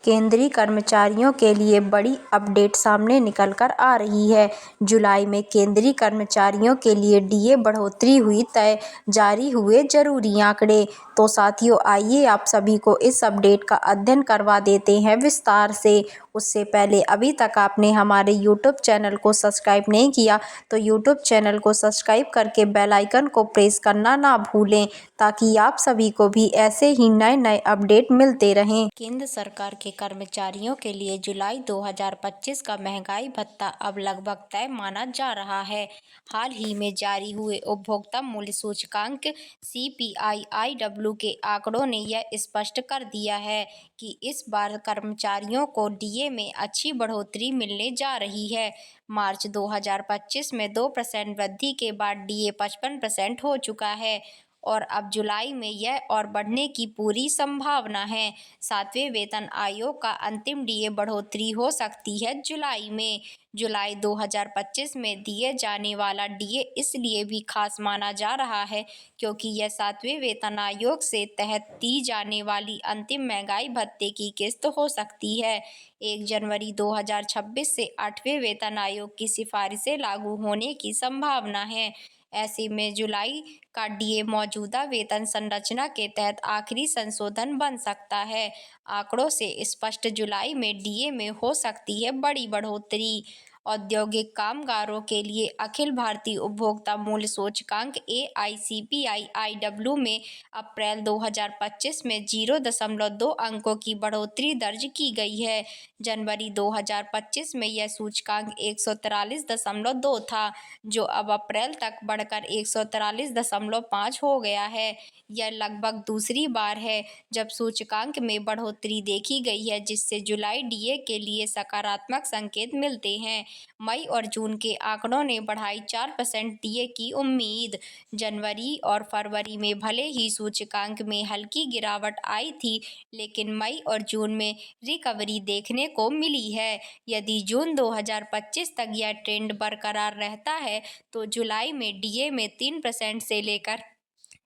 केंद्रीय कर्मचारियों के लिए बड़ी अपडेट सामने निकल कर आ रही है। जुलाई में केंद्रीय कर्मचारियों के लिए डीए बढ़ोतरी हुई तय, जारी हुए जरूरी आंकड़े। तो साथियों, आइए आप सभी को इस अपडेट का अध्ययन करवा देते हैं विस्तार से। उससे पहले अभी तक आपने हमारे यूट्यूब चैनल को सब्सक्राइब नहीं किया तो यूट्यूब चैनल को सब्सक्राइब करके बेल आइकन को प्रेस करना ना भूलें, ताकि आप सभी को भी ऐसे ही नए नए अपडेट मिलते रहें। केंद्र सरकार के कर्मचारियों के लिए जुलाई 2025 का महंगाई भत्ता अब लगभग तय माना जा रहा है। हाल ही में जारी हुए उपभोक्ता मूल्य सूचकांक CPI-IW के आंकड़ों ने यह स्पष्ट कर दिया है कि इस बार कर्मचारियों को डीए में अच्छी बढ़ोतरी मिलने जा रही है। मार्च 2025 में 2% वृद्धि के बाद डीए 55% हो चुका है और अब जुलाई में यह और बढ़ने की पूरी संभावना है। 7वें वेतन आयोग का अंतिम डीए बढ़ोतरी हो सकती है जुलाई में। जुलाई 2025 में दिए जाने वाला डीए इसलिए भी खास माना जा रहा है क्योंकि यह 7वें वेतन आयोग से तहत दी जाने वाली अंतिम महंगाई भत्ते की किस्त हो सकती है। 1 जनवरी 2026 से 8वें वेतन आयोग की सिफारिशें लागू होने की संभावना है। ऐसे में जुलाई का डीए मौजूदा वेतन संरचना के तहत आखिरी संशोधन बन सकता है। आंकड़ों से स्पष्ट जुलाई में डीए में हो सकती है बड़ी बढ़ोतरी। औद्योगिक कामगारों के लिए अखिल भारतीय उपभोक्ता मूल्य सूचकांक AICPI-IW में अप्रैल 2025 में 0.2 अंकों की बढ़ोतरी दर्ज की गई है। जनवरी 2025 में यह सूचकांक 143.2 था, जो अब अप्रैल तक बढ़कर 143.5 हो गया है। यह लगभग दूसरी बार है जब सूचकांक में बढ़ोतरी देखी गई है, जिससे जुलाई डीए के लिए सकारात्मक संकेत मिलते हैं। मई और जून के आंकड़ों ने बढ़ाई 4% डीए की उम्मीद। जनवरी और फरवरी में भले ही सूचकांक में हल्की गिरावट आई थी, लेकिन मई और जून में रिकवरी देखने को मिली है। यदि जून 2025 तक यह ट्रेंड बरकरार रहता है तो जुलाई में डीए में 3% से लेकर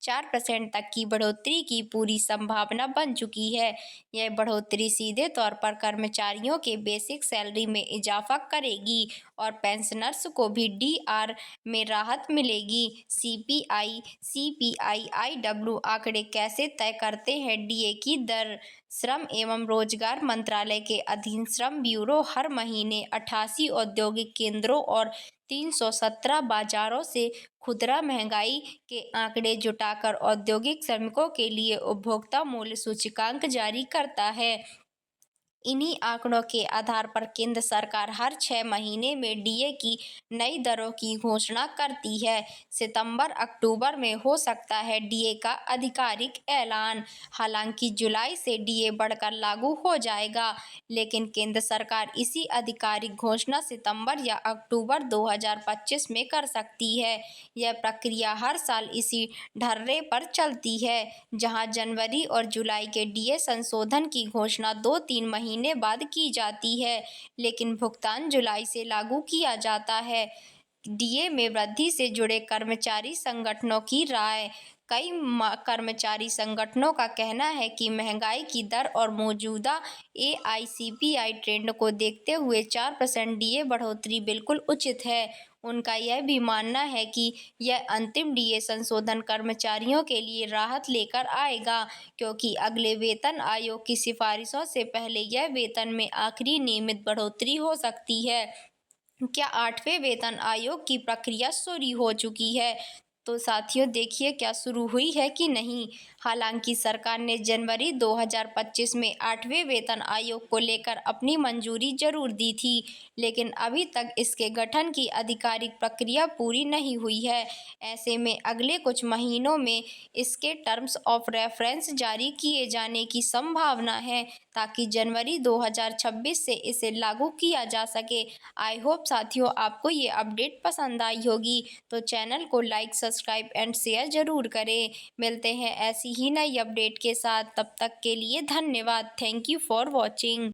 4% तक की बढ़ोतरी की पूरी संभावना बन चुकी है। यह बढ़ोतरी सीधे तौर पर कर्मचारियों के बेसिक सैलरी में इजाफा करेगी और पेंशनर्स को भी डीआर में राहत मिलेगी। CPI-IW आंकड़े कैसे तय करते हैं डीए की दर? श्रम एवं रोजगार मंत्रालय के अधीन श्रम ब्यूरो हर महीने 88 औद्योगिक केंद्रों और 317 बाजारों से खुदरा महंगाई के आंकड़े जुटाकर औद्योगिक श्रमिकों के लिए उपभोक्ता मूल्य सूचकांक जारी करता है। इन्हीं आंकड़ों के आधार पर केंद्र सरकार हर 6 महीने में डीए की नई दरों की घोषणा करती है। सितंबर-अक्टूबर में हो सकता है डीए का आधिकारिक ऐलान। हालांकि जुलाई से डीए बढ़कर लागू हो जाएगा, लेकिन केंद्र सरकार इसी आधिकारिक घोषणा सितंबर या अक्टूबर 2025 में कर सकती है। यह प्रक्रिया हर साल इसी ढर्रे पर चलती है, जहां जनवरी और जुलाई के डीए संशोधन की घोषणा 2-3 महीने बाद की जाती है, लेकिन भुगतान जुलाई से लागू किया जाता है। डीए में वृद्धि से जुड़े कर्मचारी संगठनों की राय। कई कर्मचारी संगठनों का कहना है कि महंगाई की दर और मौजूदा AICPI ट्रेंड को देखते हुए 4% डीए बढ़ोतरी बिल्कुल उचित है। उनका यह भी मानना है कि यह अंतिम डीए संशोधन कर्मचारियों के लिए राहत लेकर आएगा, क्योंकि अगले वेतन आयोग की सिफारिशों से पहले यह वेतन में आखिरी नियमित बढ़ोतरी हो सकती है। क्या 8वें वेतन आयोग की प्रक्रिया शुरू हो चुकी है? तो साथियों, देखिए क्या शुरू हुई है कि नहीं। हालांकि सरकार ने जनवरी 2025 में 8वें वेतन आयोग को लेकर अपनी मंजूरी जरूर दी थी, लेकिन अभी तक इसके गठन की आधिकारिक प्रक्रिया पूरी नहीं हुई है। ऐसे में अगले कुछ महीनों में इसके टर्म्स ऑफ रेफरेंस जारी किए जाने की संभावना है, ताकि जनवरी 2026 से इसे लागू किया जा सके। आई होप साथियों आपको ये अपडेट पसंद आई होगी, तो चैनल को लाइक, सब्सक्राइब एंड शेयर जरूर करें। मिलते हैं ऐसी ही नई अपडेट के साथ, तब तक के लिए धन्यवाद। Thank you for watching.